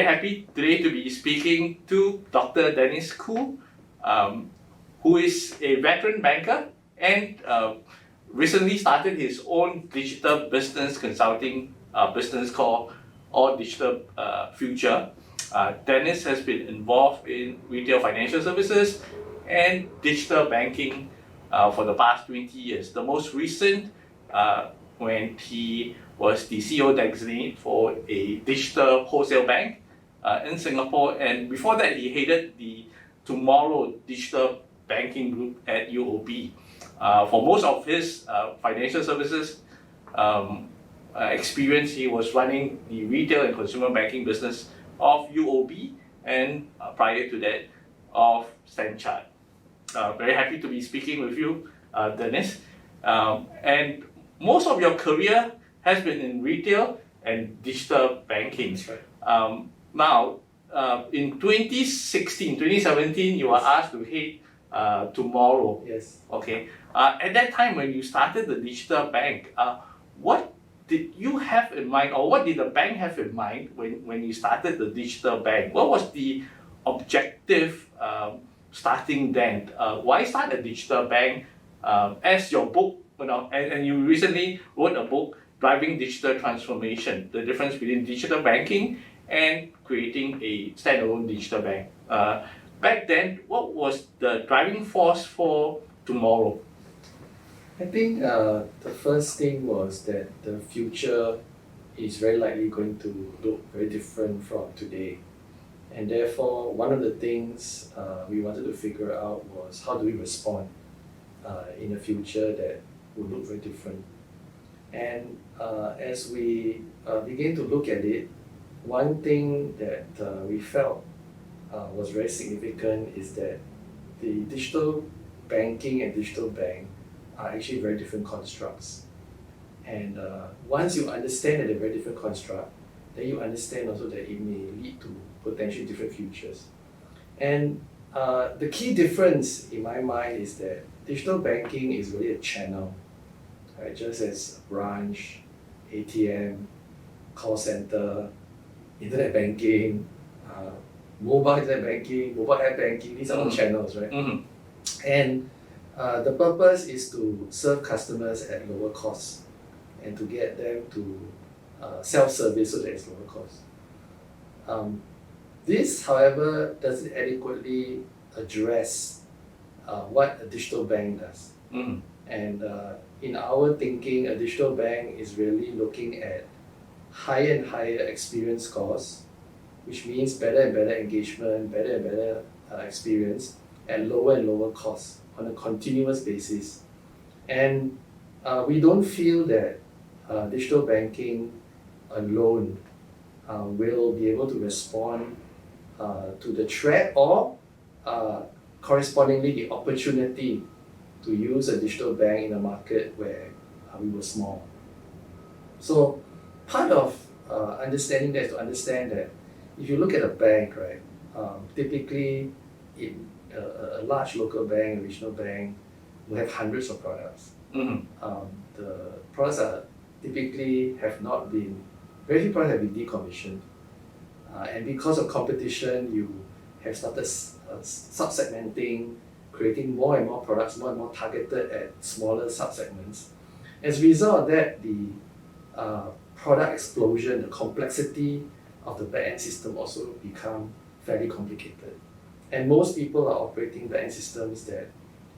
very happy today to be speaking to Dr. Dennis Khoo, who is a veteran banker and recently started his own digital business consulting business called All Digital Future. Dennis has been involved in retail financial services and digital banking for the past 20 years. The most recent when he was the CEO designate for a digital wholesale bank in Singapore, and before that he headed the Tomorrow Digital Banking Group at UOB. For most of his financial services experience, he was running the retail and consumer banking business of UOB and prior to that of Stanchart. Very happy to be speaking with you, Dennis. And most of your career has been in retail and digital banking. That's right. Now, in 2016, 2017, you were asked to head Tomorrow. Yes. Okay. At that time, when you started the digital bank, what did you have in mind, or what did the bank have in mind when you started the digital bank? What was the objective starting then? Why start a digital bank? As your book, and you recently wrote a book, Driving Digital Transformation, the difference between digital banking and creating a standalone digital bank. Back then, what was the driving force for Tomorrow? I think the first thing was that the future is very likely going to look very different from today. And therefore, one of the things we wanted to figure out was how do we respond in a future that will look very different. And as we began to look at it, one thing that we felt was very significant is that the digital banking and digital bank are actually very different constructs. And once you understand that they're very different construct, then you understand also that it may lead to potentially different futures. And the key difference in my mind is that digital banking is really a channel, right? Just as a branch, ATM, call center, internet banking, mobile internet banking, mobile app banking, these are all channels, right? Mm-hmm. And the purpose is to serve customers at lower cost and to get them to self-service so that it's lower cost. This, however, doesn't adequately address what a digital bank does. Mm-hmm. And in our thinking, a digital bank is really looking at higher and higher experience costs, which means better and better engagement, better and better experience at lower and lower costs on a continuous basis. And we don't feel that digital banking alone will be able to respond to the threat or correspondingly the opportunity to use a digital bank in a market where we were small. So part of understanding that is to understand that if you look at a bank, right, typically in a large local bank, a regional bank, will have hundreds of products. Mm-hmm. The products are typically very few products have been decommissioned. And because of competition, you have started sub-segmenting, creating more and more products, more and more targeted at smaller sub-segments. As a result of that, the product explosion, the complexity of the back-end system also become fairly complicated. And most people are operating back-end systems that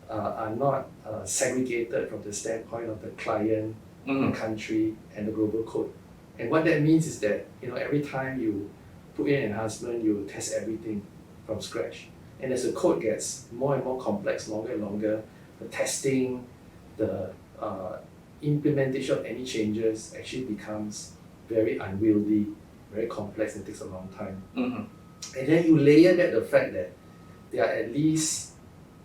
are not segregated from the standpoint of the client, the country, and the global code. And what that means is that every time you put in an enhancement, you test everything from scratch. And as the code gets more and more complex, longer and longer, the testing, the implementation of any changes actually becomes very unwieldy, very complex, and takes a long time. Mm-hmm. And then you layer that the fact that there are at least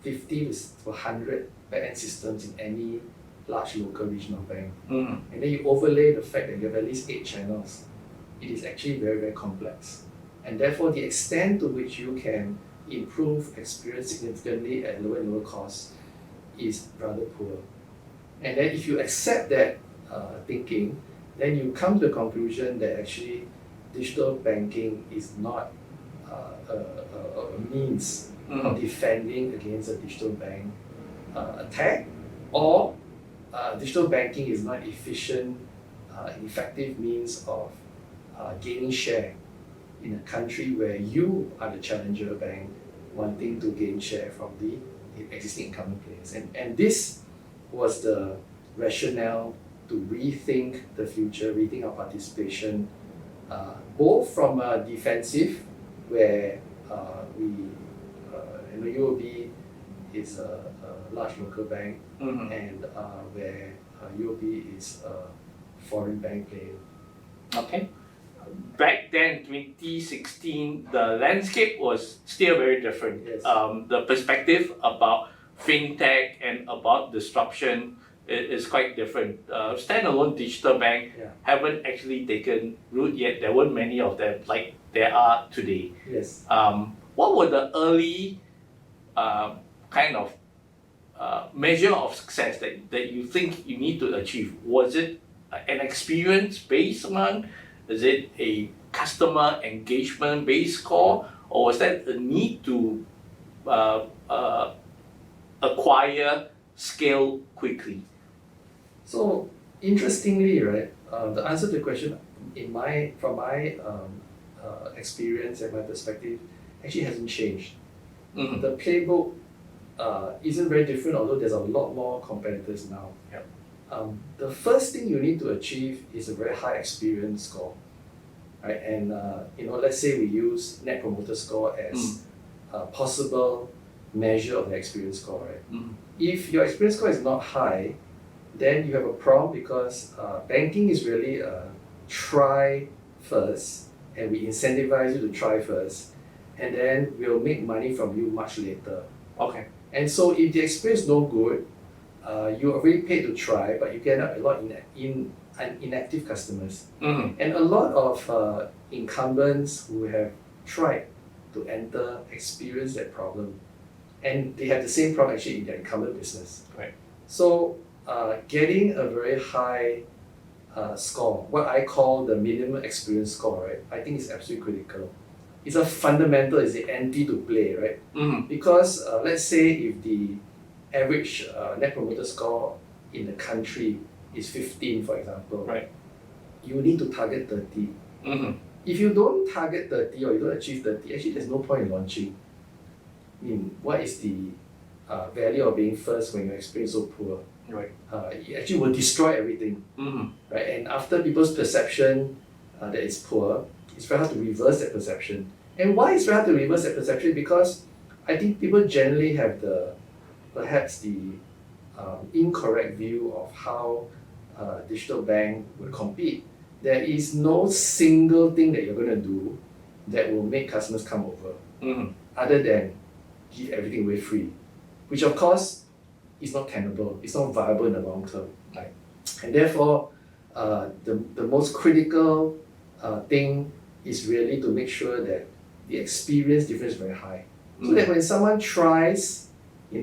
50 to 100 back-end systems in any large local regional bank. Mm-hmm. And then you overlay the fact that you have at least 8 channels. It is actually very, very complex. And therefore, the extent to which you can improve experience significantly at lower and lower cost is rather poor. And then if you accept that thinking, then you come to the conclusion that actually digital banking is not a means of defending against a digital bank attack, or digital banking is not efficient, effective means of gaining share in a country where you are the challenger bank wanting to gain share from the existing incumbent players. And this was the rationale to rethink the future, rethink our participation, both from a defensive, where UOB is a large local bank, and where UOB is a foreign bank playing. Okay. Back then, 2016, the landscape was still very different. Yes. The perspective about fintech and about disruption is quite different. Standalone digital bank haven't actually taken root yet. There weren't many of them like there are today. Yes. What were the early kind of measure of success that you think you need to achieve? Was it an experience-based one? Is it a customer engagement-based score? Or was that a need to acquire scale quickly? So interestingly, right, the answer to the question from my experience and my perspective actually hasn't changed. The playbook isn't very different, although there's a lot more competitors now. Yep. The first thing you need to achieve is a very high experience score, right? And let's say we use Net Promoter Score as a possible measure of the experience score, right? If your experience score is not high, then you have a problem, because banking is really a try first, and we incentivize you to try first, and then we'll make money from you much later. Okay. And so if the experience is no good, you already paid to try, but you get a lot in inactive customers. And a lot of incumbents who have tried to enter experience that problem, and they have the same problem actually in their incumbent business. Right. So getting a very high score, what I call the minimum experience score, right, I think is absolutely critical. It's a fundamental, it's the entry to play, right? Because let's say if the average Net Promoter Score in the country is 15, for example, right, you need to target 30. If you don't target 30 or you don't achieve 30, actually there's no point in launching. I mean, what is the value of being first when your experience is so poor? Right. It actually will destroy everything. Right? And after people's perception that it's poor, it's very hard to reverse that perception. And why it's very hard to reverse that perception? Because I think people generally have perhaps the incorrect view of how digital bank would compete. There is no single thing that you're going to do that will make customers come over, other than give everything away free, which of course is not tenable, it's not viable in the long term. Right? And therefore, the most critical thing is really to make sure that the experience difference is very high. So that when someone tries,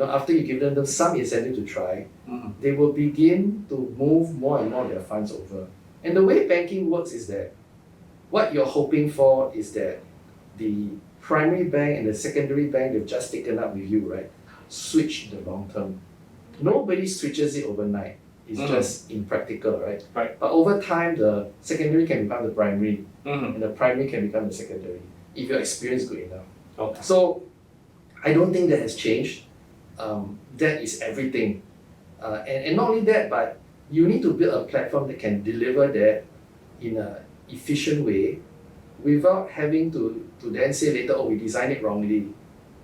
after you give them some incentive to try, they will begin to move more and more of their funds over. And the way banking works is that what you're hoping for is that the primary bank and the secondary bank they've just taken up with you, right, switch in the long term. Nobody switches it overnight. It's just impractical, right? Right. But over time, the secondary can become the primary, and the primary can become the secondary, if your experience is good enough. Okay. So I don't think that has changed. That is everything. And not only that, but you need to build a platform that can deliver that in an efficient way without having to then say later, oh, we designed it wrongly.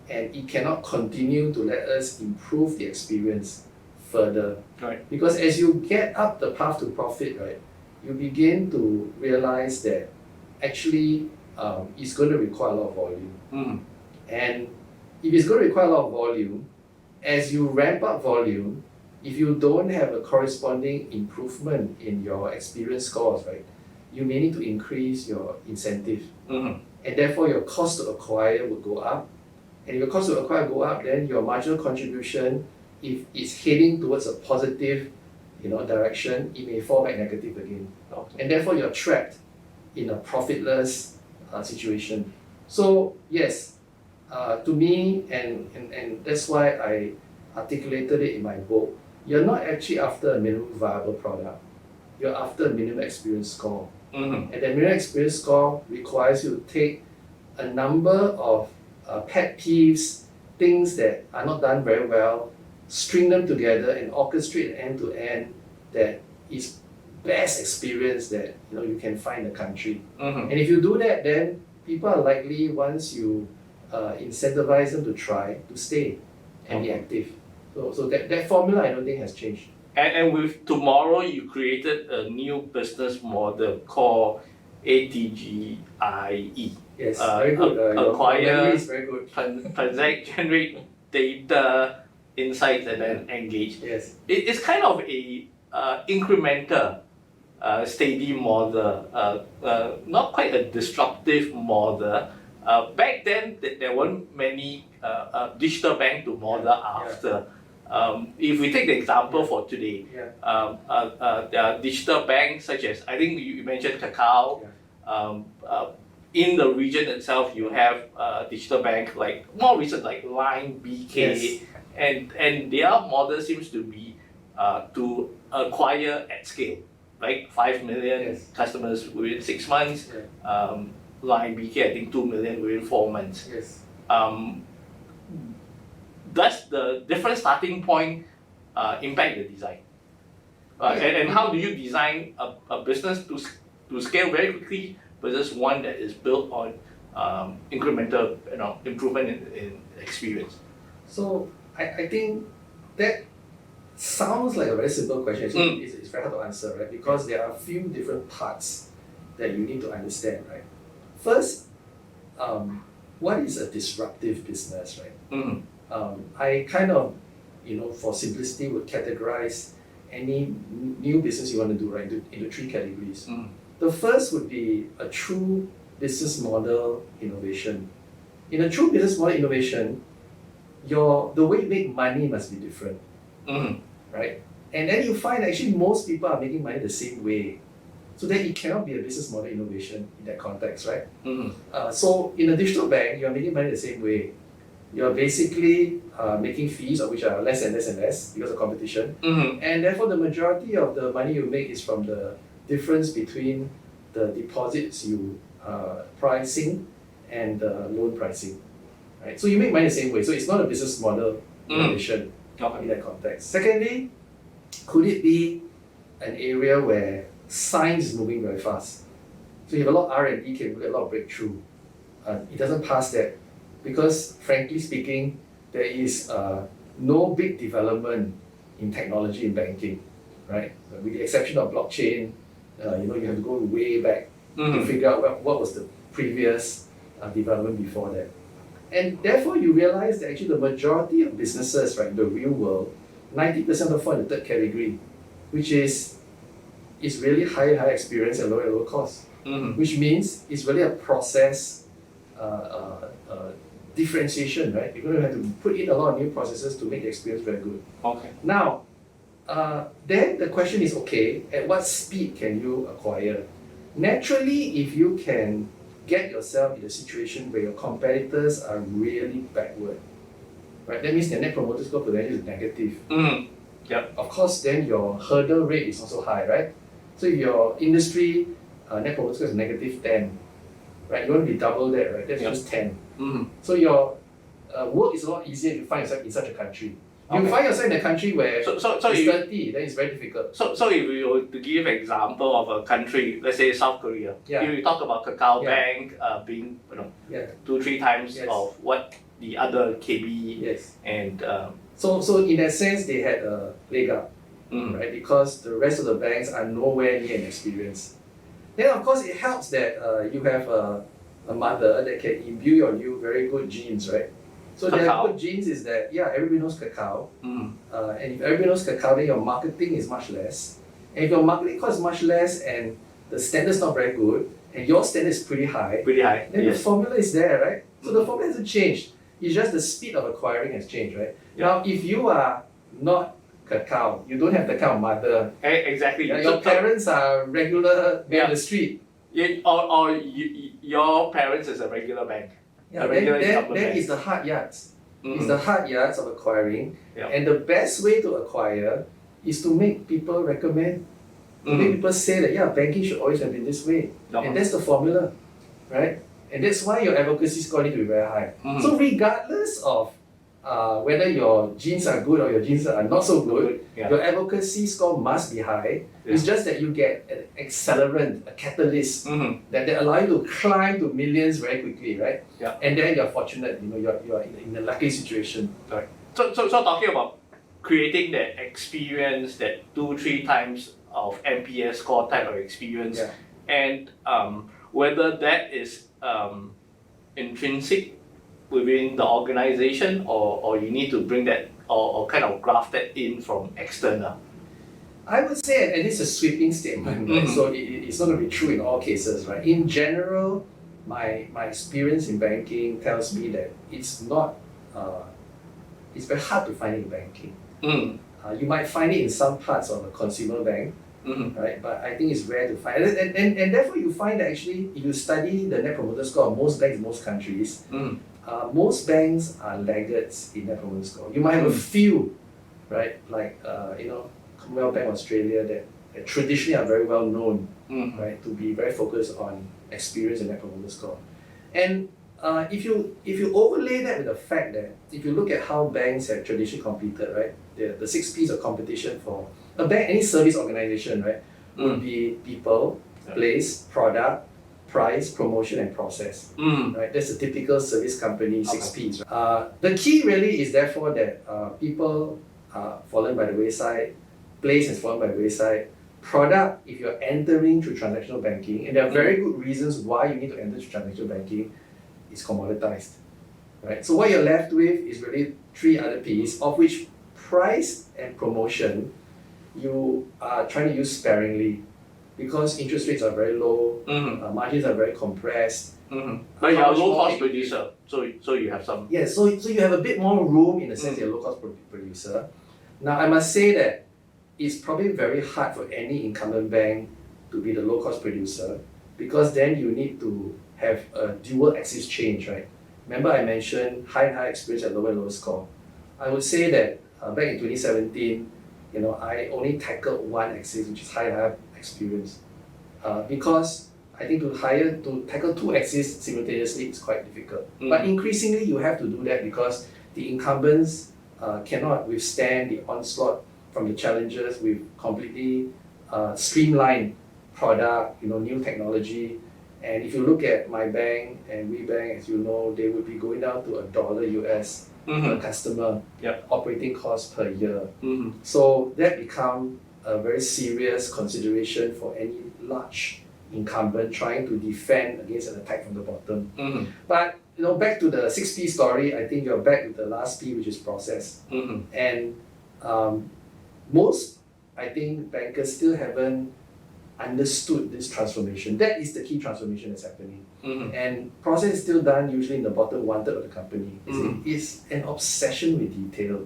And it cannot continue to let us improve the experience further. Right. Because as you get up the path to profit, right, you begin to realize that actually it's going to require a lot of volume. And if it's going to require a lot of volume, as you ramp up volume, if you don't have a corresponding improvement in your experience scores, right, you may need to increase your incentive. And therefore your cost to acquire would go up. And if your cost to acquire go up, then your marginal contribution, if it's heading towards a positive direction, it may fall back negative again. And therefore you're trapped in a profitless situation. So yes, to me, and that's why I articulated it in my book, you're not actually after a minimum viable product, you're after a minimum experience score. Mm-hmm. And that minimum experience score requires you to take a number of pet peeves, things that are not done very well, string them together and orchestrate end to end that is best experience that you can find in the country. Mm-hmm. And if you do that, then people are likely, once you incentivize them to try, to stay and be active. So that formula I don't think has changed. And with tomorrow, you created a new business model called ATGIE. Yes, very good. Your Acquire, memory is very good. transact, generate data, insights, and then engage. Yes. It's kind of a incremental, steady model, not quite a disruptive model. Back then, there weren't many digital bank to model after. If we take the example for today, there are digital banks such as, I think you mentioned Kakao. In the region itself, you have digital bank like more recent like Line, BK, and their model seems to be to acquire at scale, right? 5 million customers within 6 months. Line, BK, I think 2 million within 4 months. Does the different starting point impact the design? And how do you design a business to scale very quickly versus one that is built on incremental improvement in experience? So I think that sounds like a very simple question. It's very hard to answer, right? Because there are a few different parts that you need to understand, right? First, what is a disruptive business, right? I kind of, for simplicity, would categorize any new business you want to do, right, into 3 categories. The first would be a true business model innovation. In a true business model innovation, the way you make money must be different, right? And then you find actually most people are making money the same way. So then it cannot be a business model innovation in that context, right? So in a digital bank, you're making money the same way. You're basically making fees, of which are less and less and less because of competition. And therefore the majority of the money you make is from the difference between the deposits you pricing and the loan pricing, right? So you make money the same way. So it's not a business model innovation in that context. Secondly, could it be an area where science is moving very fast? So you have a lot of R&D capability, a lot of breakthrough. It doesn't pass that because, frankly speaking, there is no big development in technology in banking, right? With the exception of blockchain, you have to go way back to figure out what was the previous development before that. And therefore, you realize that actually the majority of businesses, right, in the real world, 90% fall in the third category, which is really high experience and lower cost, which means it's really a process differentiation, right? You're going to have to put in a lot of new processes to make the experience very good. Now, then the question is, okay, at what speed can you acquire? Naturally, if you can get yourself in a situation where your competitors are really backward, right? That means their net promoter score potential is negative. Of course, then your hurdle rate is also high, right? So if your industry net promoter score is negative 10, right? You want to be double that, right? That's just 10. So your work is a lot easier if you find yourself in such a country. If you find yourself in a country where it's 30, then it's very difficult. So if we were to give an example of a country, let's say South Korea, if we talk about Kakao Bank being 2-3 times of what the other KB and so in that sense they had a leg up, right? Because the rest of the banks are nowhere near an experience. Then of course it helps that you have a mother that can imbue on you very good genes, right? So their good genes is that everybody knows Kakao, and if everybody knows Kakao, then your marketing is much less. And if your marketing cost is much less and the standard's not very good, and your standard is pretty high, then the formula is there, right? So the formula hasn't changed. It's just the speed of acquiring has changed, right? Now, if you are not Kakao, you don't have the kind of mother. Exactly. Your parents are regular men on the street. Your parents is a regular bank. Yeah, A regular that incumbent bank. is the hard yards. It's Mhm. the hard yards of acquiring. Yeah. And the best way to acquire is to make people recommend, to make people say that, yeah, banking should always have been this way. Uh-huh. And that's the formula, right? And that's why your advocacy score needs to be very high. Mhm. So regardless of whether your genes are good or your genes are not so good, Yeah. your advocacy score must be high. Yeah. It's just that you get an accelerant, a catalyst Mhm. that allow you to climb to millions very quickly, right? Yeah. And then you're fortunate, you're in a lucky situation. So talking about creating that experience, that 2-3 times of NPS score type of experience, Yeah. and whether that is intrinsic within the organization, or you need to bring that or kind of graft that in from external. I would say, and this is a sweeping statement, right? Mhm. So it's not going to be true in all cases, right? In general, my experience in banking tells me that it's not, it's very hard to find it in banking. Mm. You might find it in some parts of a consumer bank, Mhm. right? But I think it's rare to find. And therefore you find that actually, if you study the Net Promoter Score of most banks in most countries, Mm. most banks are laggards in Net Promoter Score. You might have a few, right? Like, Commonwealth Bank Australia that traditionally are very well known, Mm. right? To be very focused on experience and Net Promoter Score. And if you overlay that with the fact that if you look at how banks have traditionally competed, right? The 6 P's of competition for a bank, any service organization, right? Would be people, Yeah. place, product, price, promotion, and process. Mm. Right, that's a typical service company, 6 Okay. P's. The key really is therefore that people are fallen by the wayside, place has fallen by the wayside, product, if you're entering through transactional banking, and there are very good reasons why you need to enter through transactional banking, is commoditized. Right? So what you're left with is really 3 other P's, of which price and promotion you are trying to use sparingly because interest rates are very low, Mhm. margins are very compressed. Mhm. But you're How a much low more cost can you- producer, so you have some. Yeah, so you have a bit more room in the sense you're a low-cost producer. Now, I must say that it's probably very hard for any incumbent bank to be the low-cost producer because then you need to have a dual axis change, right? Remember I mentioned high and high experience and lower and lower score. I would say that back in 2017, I only tackled one axis, which is high and high experience, because I think to tackle 2 axes simultaneously is quite difficult. But increasingly you have to do that because the incumbents cannot withstand the onslaught from the challengers with completely streamlined product, new technology. And if you look at my bank and WeBank, as you know, they would be going down to $1 US per customer operating cost per year. Mhm. So that become a very serious consideration for any large incumbent trying to defend against an attack from the bottom. Mhm. But back to the 6 P story, I think you're back with the last P, which is process. Mhm. And most, I think, bankers still haven't understood this transformation. That is the key transformation that's happening. Mhm. And process is still done usually in the bottom 1/3 of the company. It's an obsession with detail.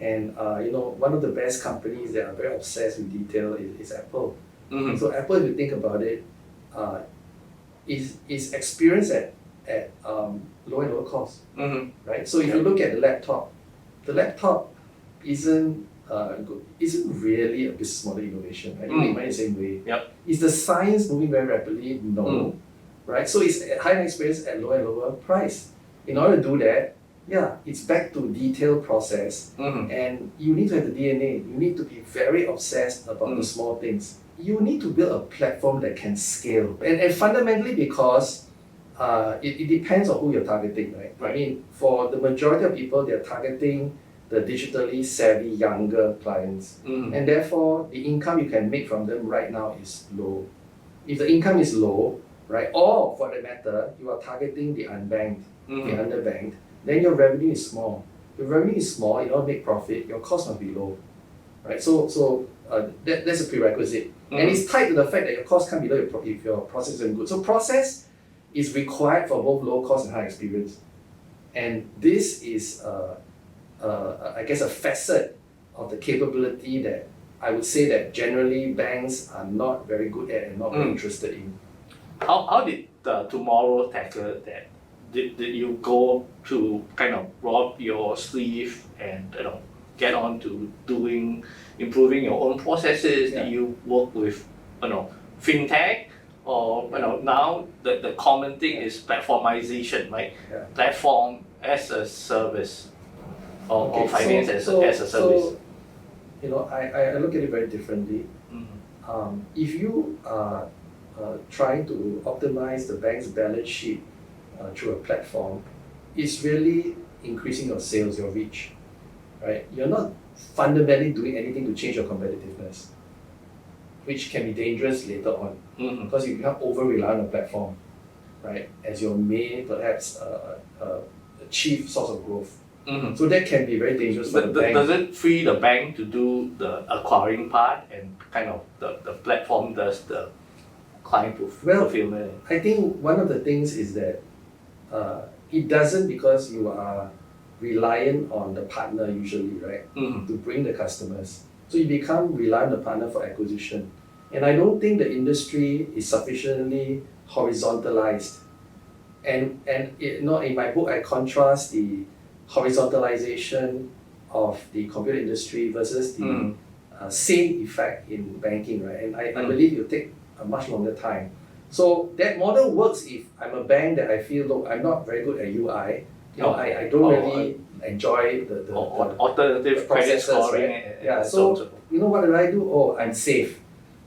And one of the best companies that are very obsessed with detail is Apple. Mhm. So Apple, if you think about it, is experienced at low and lower cost, Mhm. right? So if you look at the laptop isn't really a business model innovation, right? You make money the same way. Yep. Is the science moving very rapidly? No, right? So it's high experience at lower and lower price. In order to do that, it's back to detailed process, and you need to have the DNA. You need to be very obsessed about the small things. You need to build a platform that can scale, and fundamentally because it depends on who you're targeting, right? I mean, for the majority of people, they're targeting the digitally savvy younger clients, and therefore the income you can make from them right now is low. If the income is low, right, or for that matter, you are targeting the unbanked, the underbanked, then your revenue is small. If your revenue is small, in order to make profit, your cost must be low, right? So that's a prerequisite, and it's tied to the fact that your cost can't be low if your process isn't good. So process is required for both low cost and high experience, and this is I guess a facet of the capability that I would say that generally banks are not very good at and not very interested in. how did Tomorrow tackle that? Did you go to kind of rob your sleeve and get on to improving your own processes? Yeah. Did you work with fintech? Or now the common thing is platformization, right? Yeah. Platform as a service, or Okay, finance as a service. So, I look at it very differently. If you are trying to optimize the bank's balance sheet through a platform, it's really increasing your sales, your reach, right? You're not fundamentally doing anything to change your competitiveness, which can be dangerous later on, because you become over-reliant on a platform, right, as your main, perhaps, chief source of growth. So that can be very dangerous for the bank. Does it free the bank to do the acquiring part and kind of the platform does the client fulfillment? I think one of the things is that it doesn't, because you are reliant on the partner usually, right, to bring the customers. So you become reliant on the partner for acquisition. And I don't think the industry is sufficiently horizontalized. And in my book, I contrast the horizontalization of the computer industry versus the same effect in banking, right? And I believe it'll take a much longer time. So that model works if I'm a bank that I feel, look, I'm not very good at UI. I don't really enjoy the alternative credit scoring. Right? Yeah. So what do I do? Oh, I'm safe.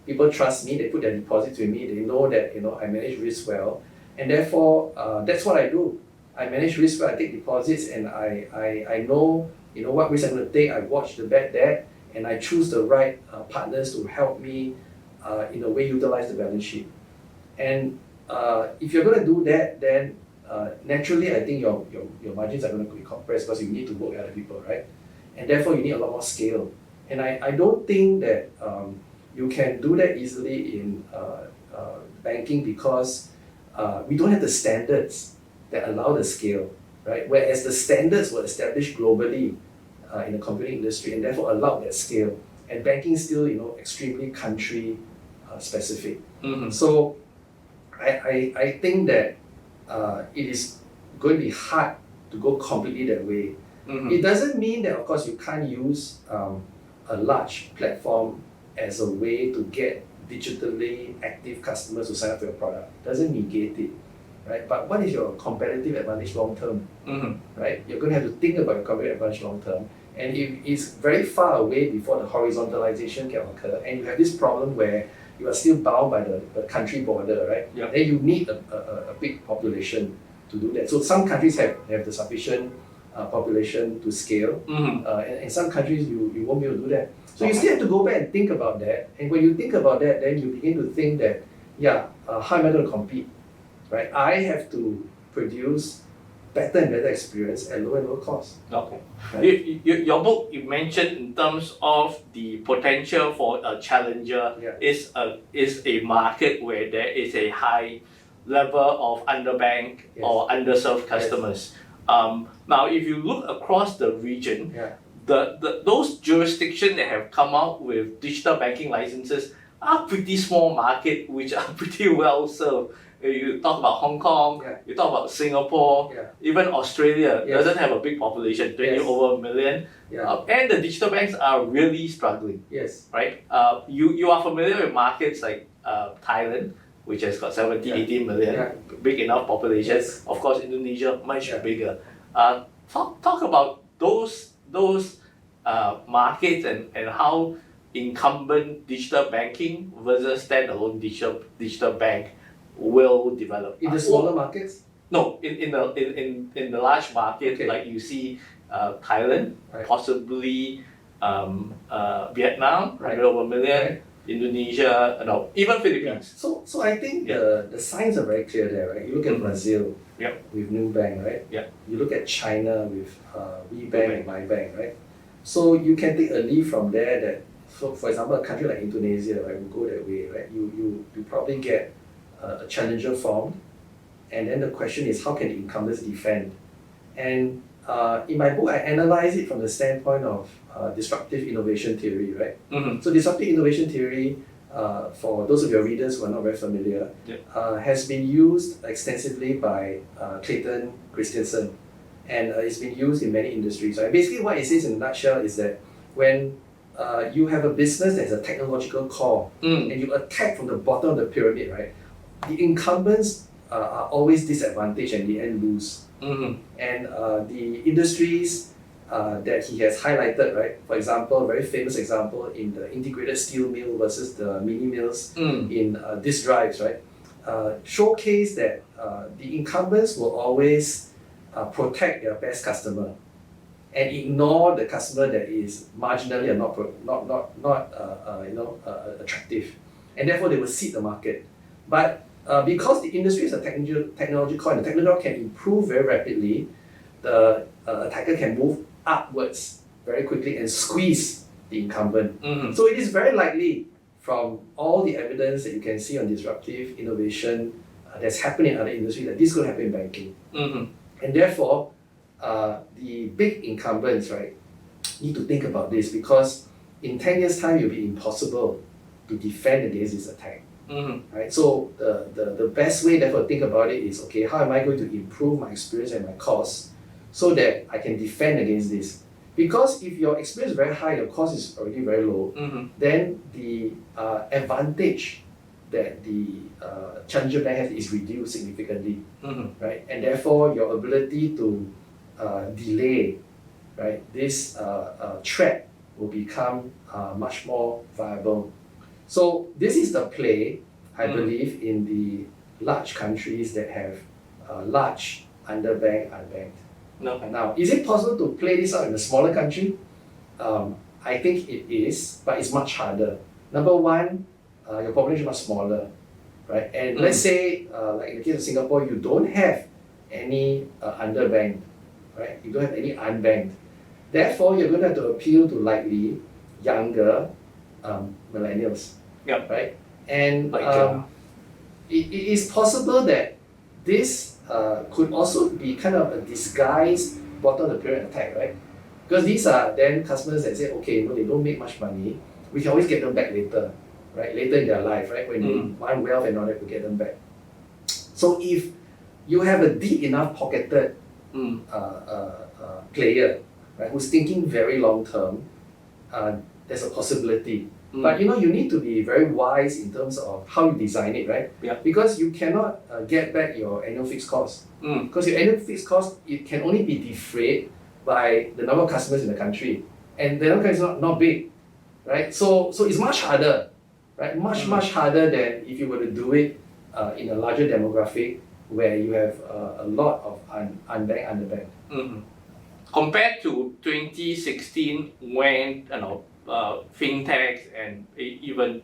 People trust me. They put their deposits with me. They know that I manage risk well, and therefore that's what I do. I manage risk well. I take deposits, and I know what risk I'm going to take. I watch the bad debt, and I choose the right partners to help me in a way utilize the balance sheet. And if you're going to do that, then naturally I think your margins are going to be compressed because you need to work with other people, right? And therefore you need a lot more scale. And I don't think that you can do that easily in banking because we don't have the standards that allow the scale, right? Whereas the standards were established globally in the computing industry and therefore allowed that scale. And banking is still, extremely country specific. So I think that it is going to be hard to go completely that way. It doesn't mean that, of course, you can't use a large platform as a way to get digitally active customers to sign up for your product. It doesn't negate it, right? But what is your competitive advantage long term, right? You're going to have to think about your competitive advantage long term. And if it's very far away before the horizontalization can occur, and you have this problem where you are still bound by the country border, right? Then you need a big population to do that. So some countries have the sufficient population to scale, and some countries you won't be able to do that. So you still have to go back and think about that. And when you think about that, then you begin to think that, how am I going to compete, right? I have to produce better and better experience at lower and lower cost. Okay. Right? Your book, you mentioned in terms of the potential for a challenger is a market where there is a high level of underbanked or underserved customers. Now, if you look across the region, those jurisdictions that have come out with digital banking licenses are pretty small market, which are pretty well served. You talk about Hong Kong, you talk about Singapore, even Australia doesn't have a big population, 20 over a million, and the digital banks are really struggling. Right? You are familiar with markets like Thailand, which has got 70, 80 million, big enough population. Of course, Indonesia much bigger. Talk about those markets and how incumbent digital banking versus standalone digital bank will develop. In the smaller markets? No, in the large market, like you see Thailand, possibly Vietnam, over a million, Indonesia, even Philippines. So I think the signs are very clear there, right? You look at Brazil with Nubank, right? You look at China with WeBank and MyBank, right? So you can take a leaf from there that, so for example, a country like Indonesia, right, will go that way, right? You probably get a challenger formed, and then the question is, how can the incumbents defend? And in my book, I analyze it from the standpoint of disruptive innovation theory, right? So disruptive innovation theory for those of your readers who are not very familiar, has been used extensively by Clayton Christensen, and it's been used in many industries. Right? Basically, what it says in a nutshell is that when you have a business that has a technological core and you attack from the bottom of the pyramid, right? The incumbents are always disadvantaged and the end lose. And the industries that he has highlighted, right? For example, a very famous example in the integrated steel mill versus the mini mills in disk drives, right? Showcase that the incumbents will always protect their best customer and ignore the customer that is marginally or not attractive, and therefore they will seed the market. But because the industry is a technology core and the technology can improve very rapidly, the attacker can move upwards very quickly and squeeze the incumbent. So it is very likely, from all the evidence that you can see on disruptive innovation that's happening in other industries, that this could happen in banking. And therefore, the big incumbents, right, need to think about this, because in 10 years' time, it will be impossible to defend against this attack. Right? So the best way, therefore, to think about it is, okay, how am I going to improve my experience and my cost so that I can defend against this? Because if your experience is very high, your cost is already very low, then the advantage that the challenger bank has is reduced significantly, right? And therefore, your ability to delay, right, this threat will become much more viable. So this is the play, I believe, in the large countries that have large underbanked, unbanked. Now, is it possible to play this out in a smaller country? I think it is, but it's much harder. Number one, your population is much smaller, right? And let's say, like in the case of Singapore, you don't have any underbanked, right? You don't have any unbanked. Therefore, you're going to have to appeal to likely younger millennials, right? And it is possible that this could also be kind of a disguised bottom of the pyramid attack, right? Because these are then customers that say, okay, they don't make much money, we can always get them back later, right? Later in their life, right? When they want wealth and all that, we get them back. So if you have a deep enough pocketed player, right, who's thinking very long term, there's a possibility. But you need to be very wise in terms of how you design it, right? Because you cannot get back your annual fixed cost. Because your annual fixed cost, it can only be defrayed by the number of customers in the country. And the number is not big, right? So it's much harder, right? Much harder than if you were to do it in a larger demographic where you have a lot of unbanked, underbanked. Compared to 2016, when fintechs and even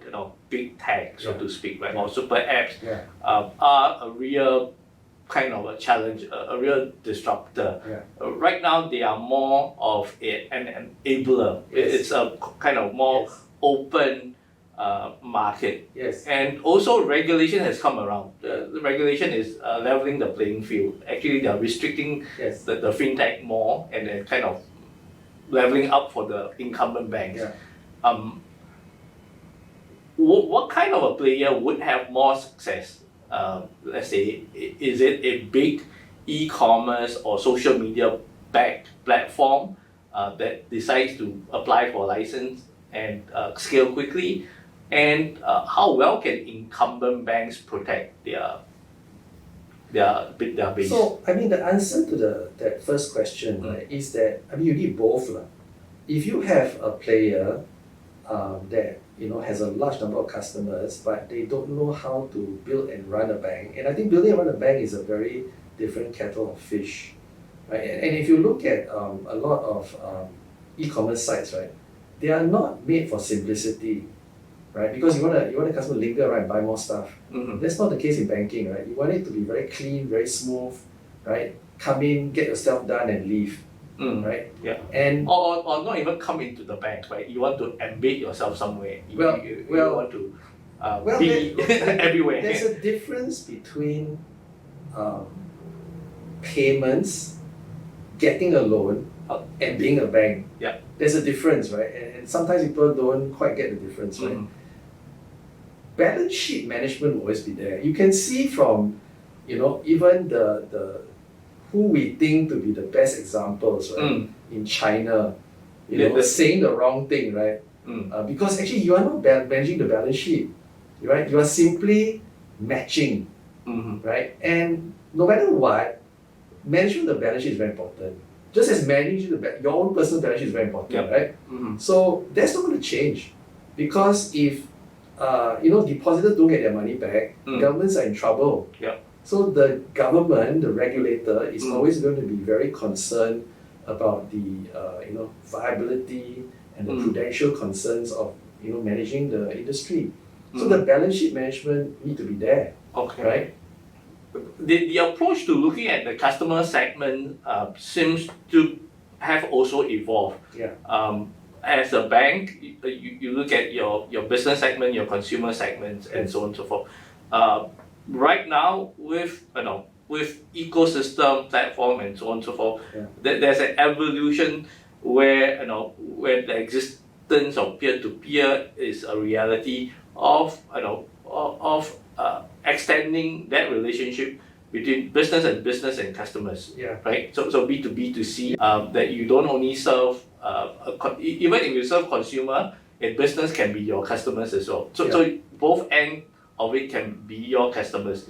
big tech, so to speak, right, or super apps are a real kind of a challenge, a real disruptor. Right now, they are more of an enabler. It's a kind of more open market. And also regulation has come around. The regulation is leveling the playing field. Actually, they are restricting the fintech more and then kind of leveling up for the incumbent banks. What kind of a player would have more success? Let's say, is it a big e-commerce or social media backed platform that decides to apply for a license and scale quickly? And how well can incumbent banks protect their base? So, the answer to that first question, right, is that, you need both. If you have a player that has a large number of customers, but they don't know how to build and run a bank, and I think building and run a bank is a very different kettle of fish, right? And if you look at a lot of e-commerce sites, right, they are not made for simplicity, right? Because you want a customer to linger around and buy more stuff. That's not the case in banking, right? You want it to be very clean, very smooth, right? Come in, get yourself done, and leave. Right? And or not even come into the bank, right? You want to embed yourself somewhere. You want to be everywhere. There's a difference between payments, getting a loan, and being a bank. There's a difference, right? And sometimes people don't quite get the difference, right? balance sheet management will always be there. You can see from, even the who we think to be the best examples, right? In China, saying the wrong thing, right? Because actually you are not managing the balance sheet, right? You are simply matching, right? And no matter what, managing the balance sheet is very important. Just as managing your own personal balance sheet is very important, right? So that's not going to change, because if depositors don't get their money back, governments are in trouble. So the government, the regulator, is always going to be very concerned about the viability and the prudential concerns of managing the industry. So the balance sheet management need to be there, right? The approach to looking at the customer segment seems to have also evolved. As a bank, you look at your business segment, your consumer segments, and so on and so forth. Right now, with ecosystem platform and so on and so forth, there's an evolution where where the existence of peer-to-peer is a reality of extending that relationship between business and customers. Right. So B2B2C, that you don't only serve even if you serve consumer, a business can be your customers as well. So both ends of it can be your customers.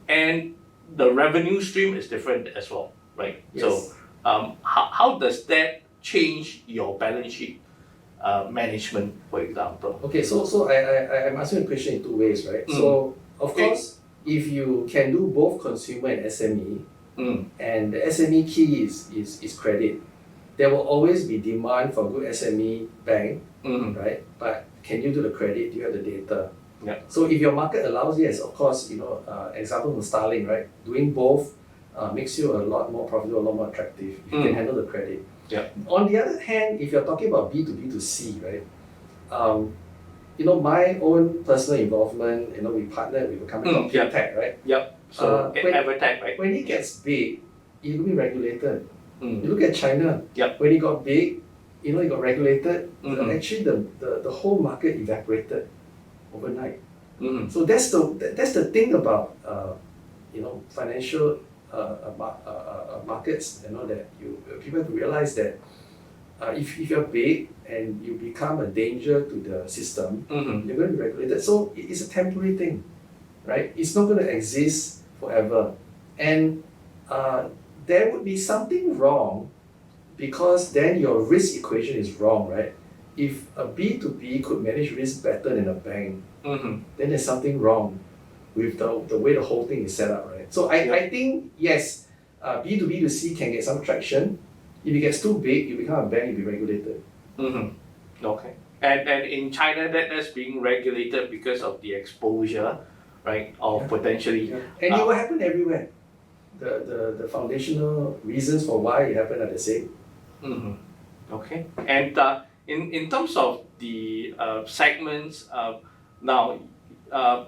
And the revenue stream is different as well, right? So how does that change your balance sheet management, for example? Okay, so I'm asking a question in two ways, right? So of course, if you can do both consumer and SME, and the SME key is credit, there will always be demand for good SME bank, right? But can you do the credit? Do you have the data? So if your market allows, yes, of course, example from Starling, right? Doing both makes you a lot more profitable, a lot more attractive if you can handle the credit. On the other hand, if you're talking about B2B2C, right? My own personal involvement, we partnered with a company called Tech, right? So Evertech, right? When it gets big, it will be regulated. You look at China, when it got big, it got regulated. Actually, the whole market evaporated overnight. So that's the thing about financial markets. That people have to realize that if you're big and you become a danger to the system, you're going to be regulated. So it's a temporary thing, right? It's not going to exist forever, and there would be something wrong, because then your risk equation is wrong, right? If a B2B could manage risk better than a bank, then there's something wrong with the way the whole thing is set up, right? So I think, yes, B2B2C can get some traction. If it gets too big, you become a bank, you'll be regulated. Okay. And in China, that's being regulated because of the exposure, right? Or potentially. And it will happen everywhere. The foundational reasons for why it happened are the same. Okay. And in terms of the segments, now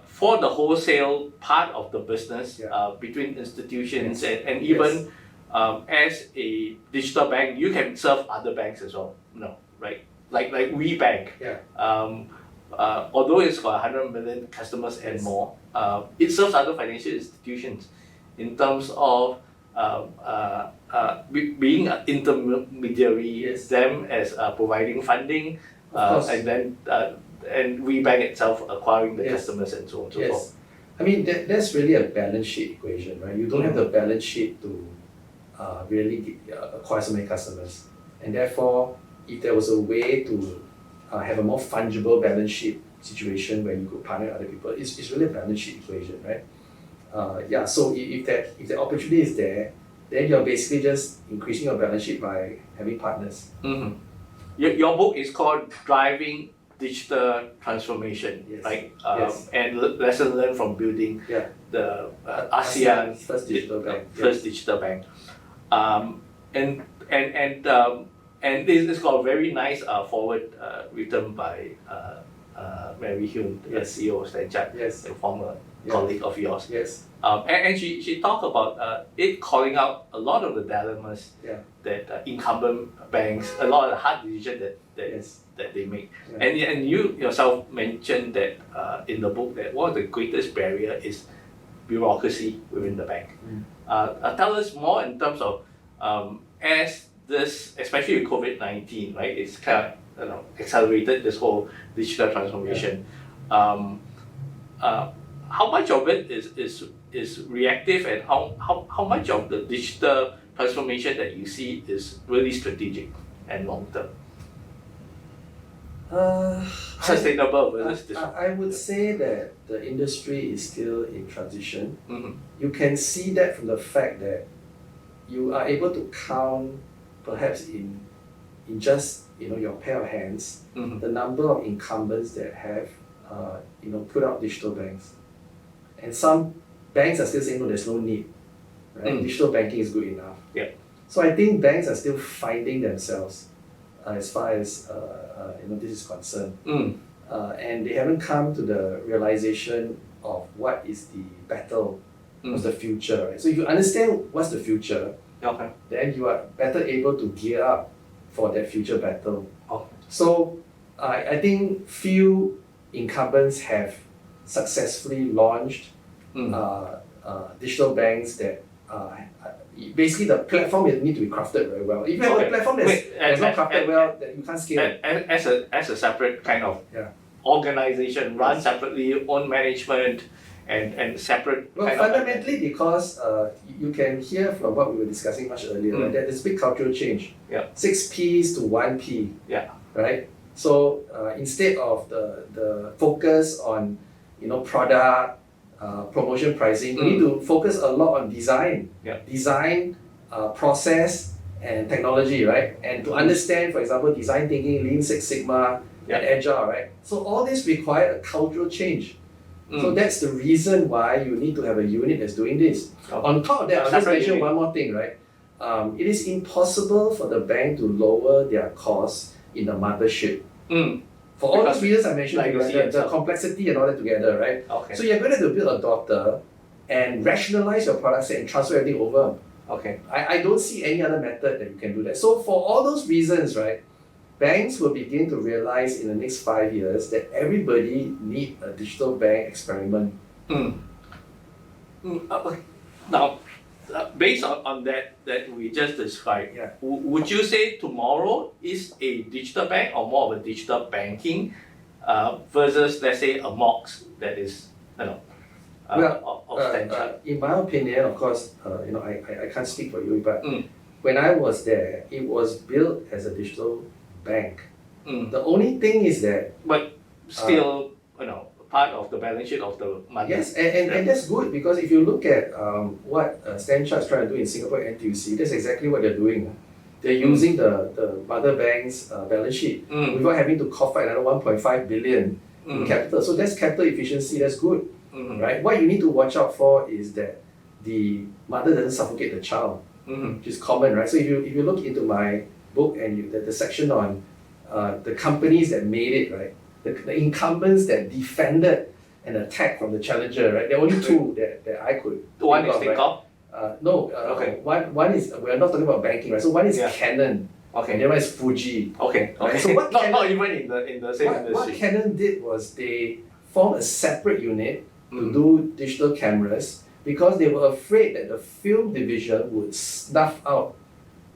for the wholesale part of the business, between institutions and even as a digital bank, you can serve other banks as well. Right? Like WeBank. Although it's got 100 million customers and more, it serves other financial institutions in terms of being an intermediary, them as providing funding, and then and WeBank itself acquiring the customers and so on and so forth. I mean, that's really a balance sheet equation, right? You don't have the balance sheet to really acquire so many customers, and therefore, if there was a way to have a more fungible balance sheet situation where you could partner with other people, it's really a balance sheet equation, right? So if the opportunity is there, then you're basically just increasing your balance sheet by having partners. Your book is called Driving Digital Transformation, right? And lesson learned from building the ASEAN first digital bank. Digital bank. And it's got a very nice forward written by Mary Hyun, the CEO of Stanchart, a former colleague of yours. And she talked about it calling out a lot of the dilemmas Yeah. that incumbent banks, a lot of the hard decisions that they make. Yeah. And you yourself mentioned that in the book that one of the greatest barrier is bureaucracy within the bank. Tell us more in terms of as this, especially with COVID-19, right? It's kind of accelerated this whole digital transformation. How much of it is reactive, and how much of the digital transformation that you see is really strategic and long term? Sustainable versus this. I would say that the industry is still in transition. Mm-hmm. You can see that from the fact that you are able to count, perhaps in just your pair of hands, Mm-hmm. the number of incumbents that have put out digital banks. And some banks are still saying, no, there's no need, right? Digital banking is good enough. Yeah. So I think banks are still finding themselves as far as this is concerned. And they haven't come to the realization of what is the battle, what's the future, right? So if you understand what's the future, Okay. then you are better able to gear up for that future battle. Okay. So I think few incumbents have successfully launched digital banks that basically the platform need to be crafted very well. If you have a platform that's not crafted well, then you can't scale. As a separate kind of organization, run separately, own management, and separate. Well, fundamentally, because you can hear from what we were discussing much earlier, right, that there's big cultural change. Yeah. 6 Ps to 1 P. Yeah. Right. So instead of the focus on product, promotion, pricing, we need to focus a lot on design, process, and technology, right? And to understand, for example, design thinking, Lean Six Sigma, and Agile, right? So all this require a cultural change. So that's the reason why you need to have a unit that's doing this. On top of that, I'll just mention one more thing, right? It is impossible for the bank to lower their costs in the mothership. For all those reasons I mentioned, like the complexity and all that together, right? Okay. So you're going to have to build a daughter and rationalize your product set and transfer everything over. Okay. I don't see any other method that you can do that. So for all those reasons, right, banks will begin to realize in the next 5 years that everybody need a digital bank experiment. Now, based on that we just described, would you say tomorrow is a digital bank or more of a digital banking versus, let's say, a MOX that is, of standard? In my opinion, of course, I can't speak for you, but when I was there, it was built as a digital bank. The only thing is that, but still, part of the balance sheet of the money. Yes, and that's good, because if you look at what Stan Chart's trying to do in Singapore NTUC, that's exactly what they're doing. They're using the mother bank's balance sheet without having to cough out another 1.5 billion in capital. So that's capital efficiency, that's good. Right? What you need to watch out for is that the mother doesn't suffocate the child, which is common, right? So if you look into my book and the section on the companies that made it, right? The incumbents that defended an attack from the challenger, right? There are only two that I could. One is TikTok? No. Okay. One is, we're not talking about banking, right? So one is Canon. Okay. And the other one is Fuji. Okay. Right? So what not even in the same industry. What Canon did was they formed a separate unit to do digital cameras because they were afraid that the film division would snuff out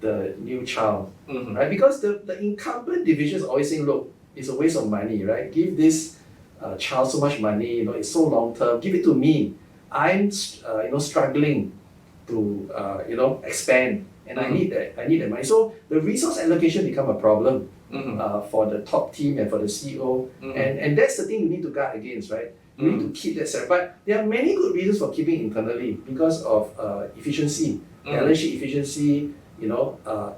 the new child, right? Because the incumbent division is always saying, look, it's a waste of money, right? Give this child so much money, it's so long term. Give it to me. I'm, struggling to, expand, and I need that money. So the resource allocation become a problem for the top team and for the CEO, and that's the thing you need to guard against, right? You need to keep that separate. But there are many good reasons for keeping internally because of efficiency, balance sheet efficiency.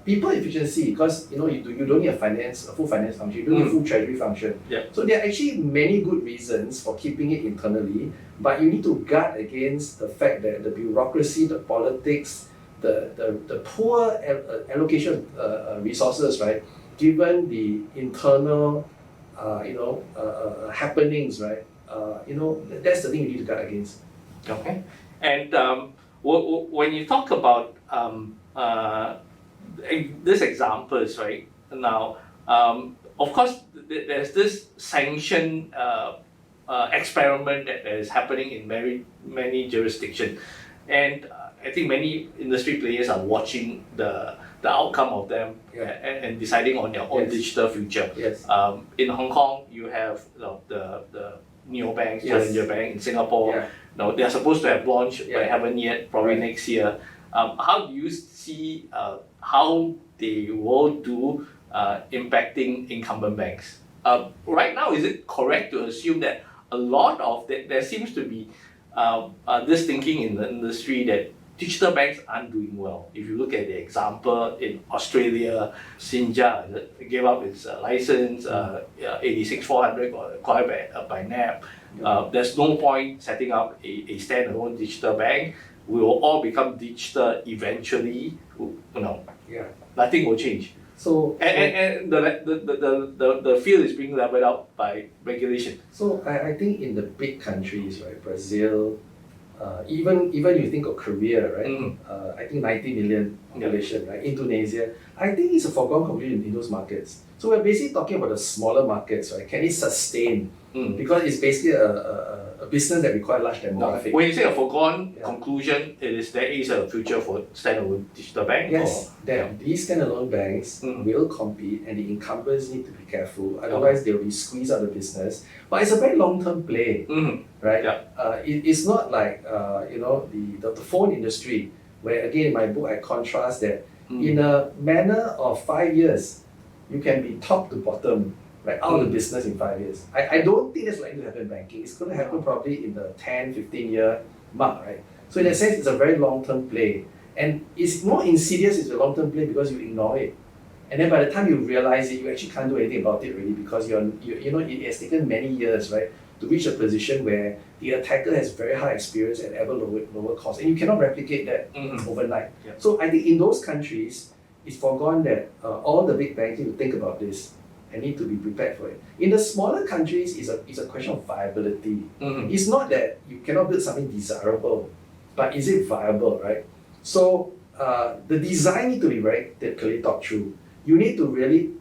People efficiency, because you don't need a full finance function, you don't need a full treasury function. So there are actually many good reasons for keeping it internally, but you need to guard against the fact that the bureaucracy, the politics, the poor allocation of resources, right? Given the internal, happenings, right? That's the thing you need to guard against. Okay. And when you talk about these examples, right now, of course, there's this sanction experiment that is happening in many jurisdictions, and I think many industry players are watching the outcome of them, and deciding on their own digital future. Yes. In Hong Kong, you have the neobanks, Challenger Bank. In Singapore, they are supposed to have launched, but haven't yet. Probably next year. How do you see how they will do impacting incumbent banks? Right now, is it correct to assume that a lot of there seems to be this thinking in the industry that digital banks aren't doing well? If you look at the example in Australia, Sinja gave up its license, 86400 got acquired by NAB. There's no point setting up a standalone digital bank. We will all become digital eventually. Nothing will change. So and the field is being leveled out by regulation. So I think in the big countries, right, Brazil, even you think of Korea, right? I think 90 million population, right? Indonesia, I think it's a foregone conclusion in those markets. So we're basically talking about the smaller markets, right? Can it sustain? Because it's basically a business that requires large demographic. When you say a foregone conclusion, there is a future for standalone digital bank? Yes, these standalone banks will compete, and the incumbents need to be careful. Otherwise, they'll be squeezed out of the business. But it's a very long-term play, right? It's not like the phone industry, where again in my book I contrast that in a manner of 5 years, you can be top to bottom, right, out of the business in 5 years. I don't think that's likely to happen in banking. It's going to happen probably in the 10, 15 year mark, right? So in that sense, it's a very long-term play. And it's more insidious, it's a long-term play because you ignore it. And then by the time you realize it, you actually can't do anything about it really, because it has taken many years, right, to reach a position where the attacker has very high experience and ever lower cost. And you cannot replicate that overnight. So I think in those countries, it's foregone that all the big banks need to think about this and need to be prepared for it. In the smaller countries, it's a question of viability. It's not that you cannot build something desirable, but is it viable, right? So the design need to be very clearly thought through. You need to really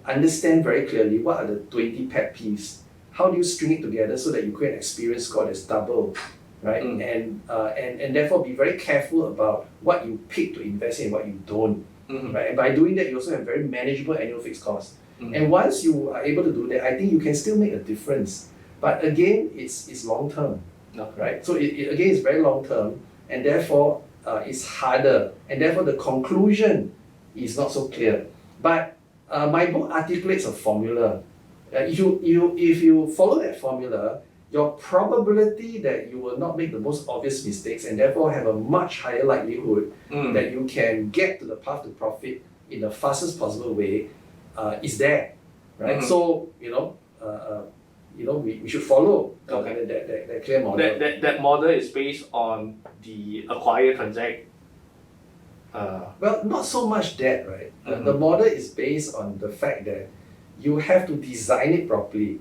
understand very clearly what are the 20 pet peeves. How do you string it together so that you create an experience score that's double, right? And therefore be very careful about what you pick to invest in and what you don't. Right? And by doing that, you also have very manageable annual fixed costs. And once you are able to do that, I think you can still make a difference. But again, it's long term, right? So it again, it's very long term, and therefore it's harder, and therefore the conclusion is not so clear. But my book articulates a formula. If you follow that formula, your probability that you will not make the most obvious mistakes and therefore have a much higher likelihood that you can get to the path to profit in the fastest possible way is there, right? So we should follow that clear model. That model is based on the acquire, transact. Well, not so much that, right? The model is based on the fact that you have to design it properly.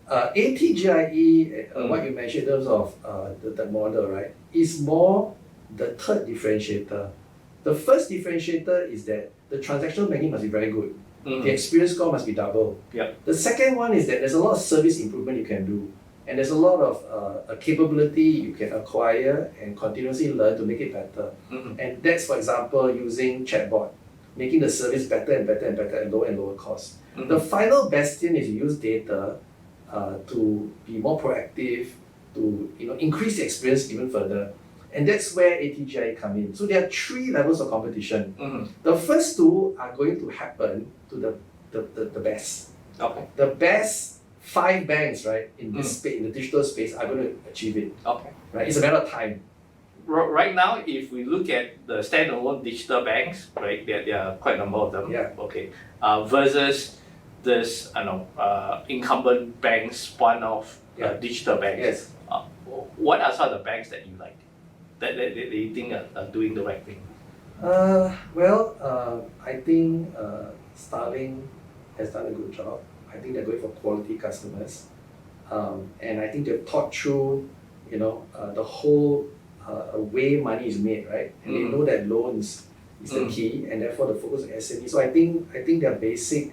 ATGIE, what you mentioned in terms of the model, right, is more the third differentiator. The first differentiator is that the transactional banking must be very good. The experience score must be double. The second one is that there's a lot of service improvement you can do. And there's a lot of capability you can acquire and continuously learn to make it better. And that's, for example, using chatbot, making the service better and better and better at lower and lower cost. The final bastion is you use data to be more proactive, to increase the experience even further. And that's where ATGI come in. So there are 3 levels of competition. The first 2 are going to happen to the best. The best 5 banks, right, in this space, in the digital space, are going to achieve it. Right, it's a matter of time. Right now, if we look at the standalone digital banks, right, there are quite a number of them. Versus this, incumbent banks, one-off digital banks. What are some of the banks that you like, that you think are doing the right thing? I think Starling has done a good job. I think they're going for quality customers, and I think they've thought through, the whole a way money is made, right? And they know that loans is the key, and therefore the focus on SME. So I think their basic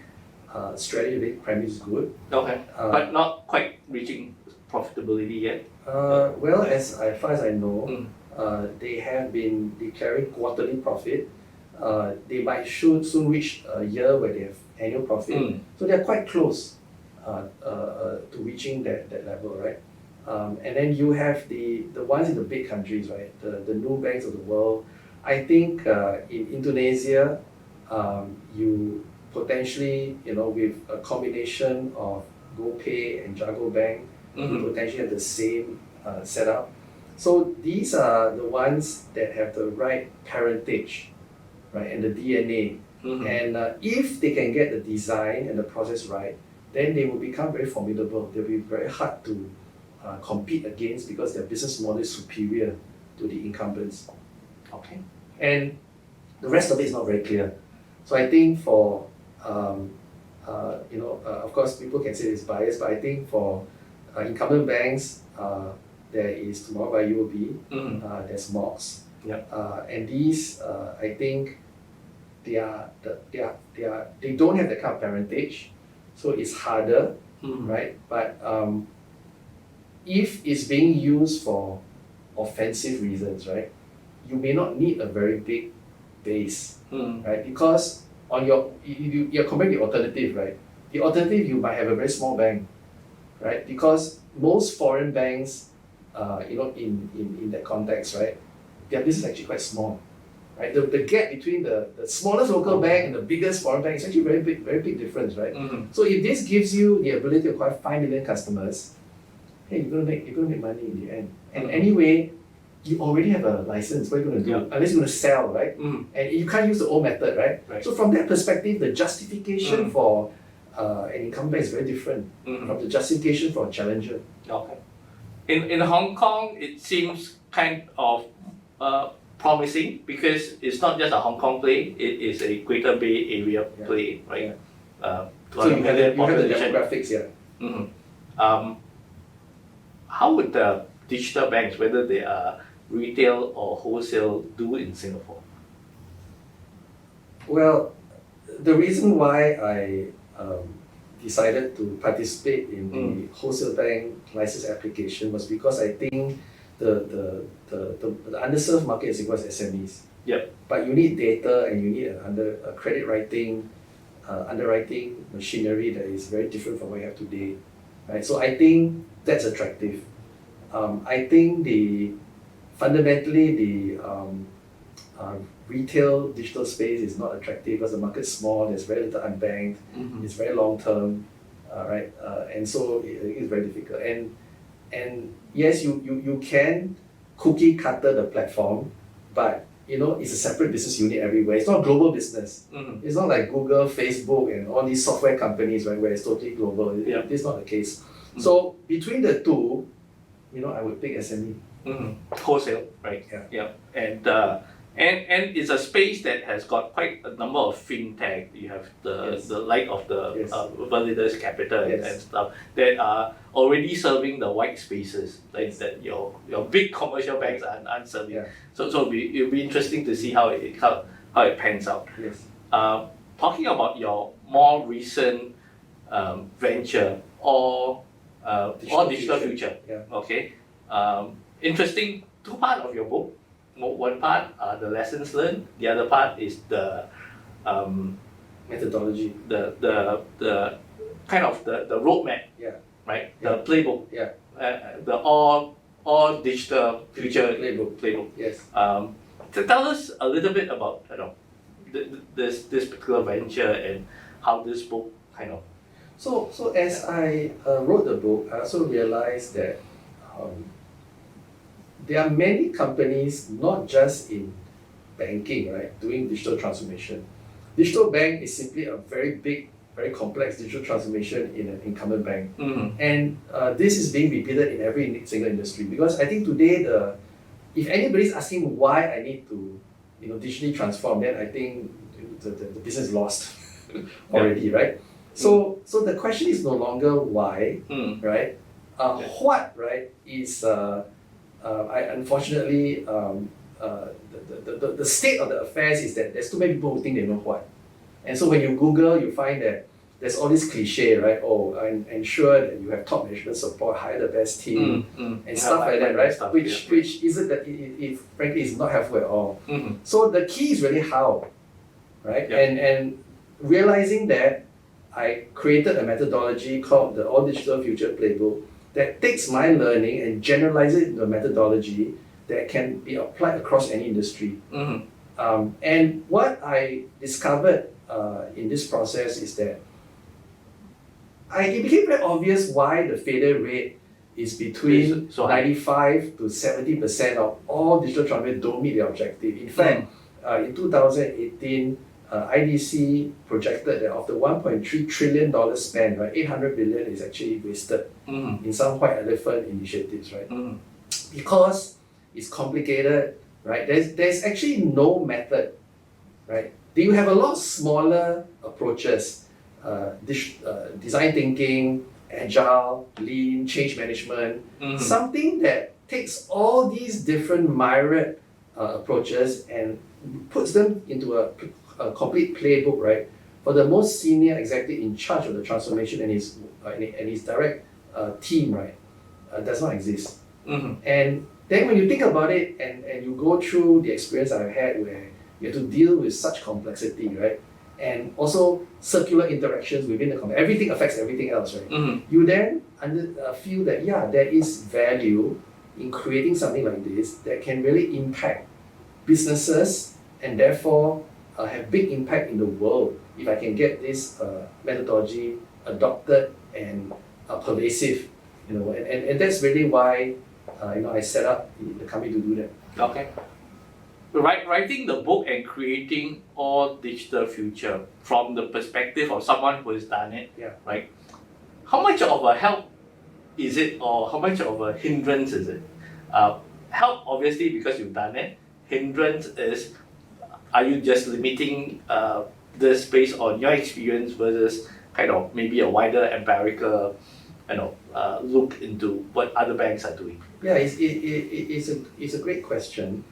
strategy premise is good. Okay, but not quite reaching profitability yet. Well, as far as I know, they have been declaring quarterly profit. They might soon reach a year where they have annual profit. So they're quite close to reaching that level, right? And then you have the ones in the big countries, right? The new banks of the world. I think in Indonesia, you potentially, with a combination of GoPay and Jago Bank, you potentially have the same setup. So these are the ones that have the right parentage, right, and the DNA. And if they can get the design and the process right, then they will become very formidable. They'll be very hard to compete against because their business model is superior to the incumbents. Okay. And the rest of it is not very clear. So I think for, of course, people can say it's biased, but I think for incumbent banks, there is Tomorrow by UOB, there's Mox. And these, I think, they don't have that kind of parentage, so it's harder, right? But if it's being used for offensive reasons, right, you may not need a very big base, right? Because on you're comparing the alternative, right? The alternative, you might have a very small bank, right? Because most foreign banks, in that context, right, their business is actually quite small, right? The gap between the smallest local bank and the biggest foreign bank is actually very big difference, right? So if this gives you the ability to acquire 5 million customers, hey, you're gonna make money in the end. And anyway, you already have a license. What are you gonna do? Unless you're gonna sell, right? And you can't use the old method, right? So from that perspective, the justification for an incumbent is very different from the justification for a challenger. Okay. In Hong Kong, it seems kind of promising because it's not just a Hong Kong play, it is a Greater Bay Area play, right? So you have the demographics, how would the digital banks, whether they are retail or wholesale, do in Singapore? Well, the reason why I decided to participate in the wholesale bank license application was because I think the underserved market in Singapore is SMEs. But you need data and you need a credit writing, underwriting machinery that is very different from what you have today, right? So I think that's attractive. I think fundamentally the retail digital space is not attractive because the market's small, there's very little unbanked, it's very long term, right? And so it's very difficult. And yes, you can cookie cutter the platform, but it's a separate business unit everywhere. It's not a global business. It's not like Google, Facebook, and all these software companies, right, where it's totally global. It's not the case. So between the two, I would pick SME. Wholesale, right? And it's a space that has got quite a number of fintech. You have the like of the Valida's Capital and stuff that are already serving the white spaces like that your big commercial banks aren't serving. So it'll be interesting to see how it pans out. Talking about your more recent venture or digital future. Okay. Interesting. 2 parts of your book. One part are the lessons learned. The other part is the methodology. The kind of the roadmap. Right. The playbook. The all digital future playbook. So tell us a little bit about this particular venture and how this book kind of. So as I wrote the book, I also realized that there are many companies, not just in banking, right, doing digital transformation. Digital bank is simply a very big, very complex digital transformation in an incumbent bank. And this is being repeated in every single industry because I think today, if anybody's asking why I need to digitally transform, then I think the business is lost already, right? So the question is no longer why, right? What, right, is unfortunately, the state of the affairs is that there's too many people who think they know what. And so when you Google, you find that there's all this cliche, right? Oh, and ensure that you have top management support, hire the best team, and stuff like that, right? Stuff, which isn't that it frankly is not helpful at all. So the key is really how, right? And realizing that, I created a methodology called the All Digital Future Playbook that takes my learning and generalizes it into a methodology that can be applied across any industry. And what I discovered in this process is that it became very obvious why the failure rate is between 95 to 70% of all digital transformation don't meet the objective. In fact, in 2018, IDC projected that of the $1.3 trillion spent, right, 800 billion is actually wasted in some white elephant initiatives, right? Because it's complicated, right? There's actually no method, right? You have a lot smaller approaches, design thinking, agile, lean, change management, something that takes all these different myriad approaches and puts them into a complete playbook, right? For the most senior executive in charge of the transformation and his direct team, right, does not exist. And then when you think about it and you go through the experience I've had where you have to deal with such complexity, right? And also circular interactions within the company, everything affects everything else, right? You then feel that, yeah, there is value in creating something like this that can really impact businesses and therefore have big impact in the world if I can get this methodology adopted and pervasive, you know, and that's really why I set up the company to do that. Okay. Writing the book and creating All Digital Future from the perspective of someone who has done it, right? How much of a help is it, or how much of a hindrance is it? Help, obviously, because you've done it. Hindrance is, are you just limiting this based on your experience versus kind of maybe a wider empirical, look into what other banks are doing? Yeah, it's a great question.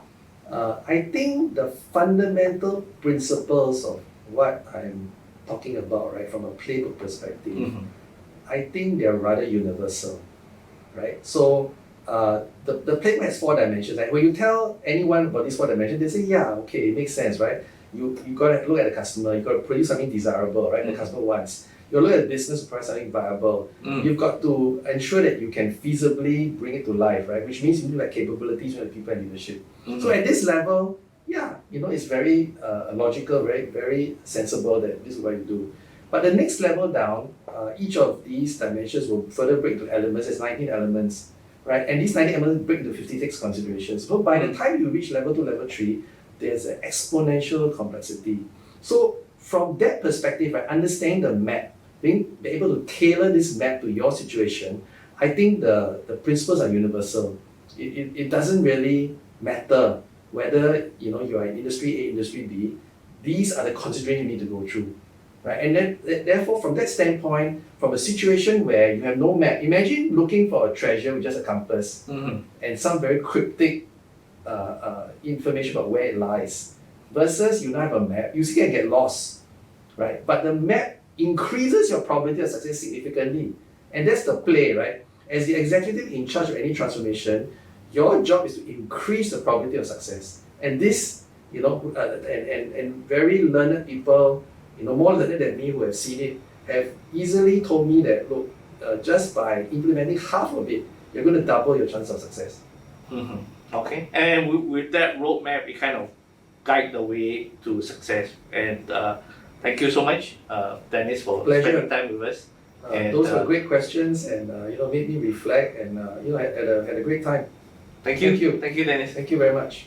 I think the fundamental principles of what I'm talking about, right, from a playbook perspective, I think they're rather universal, right? So the playbook has 4 dimensions. Like when you tell anyone about these 4 dimensions, they say, yeah, okay, it makes sense, right? You got to look at the customer, you got to produce something desirable, right? The customer wants. You look at the business to provide something viable. You've got to ensure that you can feasibly bring it to life, right? Which means you need like capabilities for the people and leadership. So at this level, yeah, it's very logical, very sensible that this is what you do. But the next level down, each of these dimensions will further break into elements. There's 19 elements, right? And these 19 elements break into 56 considerations. So by the time you reach level 2, level 3, there's an exponential complexity. So from that perspective, I understand the map, being able to tailor this map to your situation, I think the principles are universal. It doesn't really matter whether you are in industry A, industry B. These are the considerations you need to go through, right? And then therefore, from that standpoint, from a situation where you have no map, imagine looking for a treasure with just a compass and some very cryptic information about where it lies, versus you now have a map. You still can get lost, right? But the map increases your probability of success significantly, and that's the play, right? As the executive in charge of any transformation, your job is to increase the probability of success. And this, and very learned people, more learned than me who have seen it, have easily told me that, look, just by implementing half of it, you're going to double your chance of success. Okay, and with that roadmap, it kind of guide the way to success. And thank you so much, Dennis, for spending time with us. Those were great questions, and made me reflect, and had a great time. Thank you, Dennis. Thank you very much.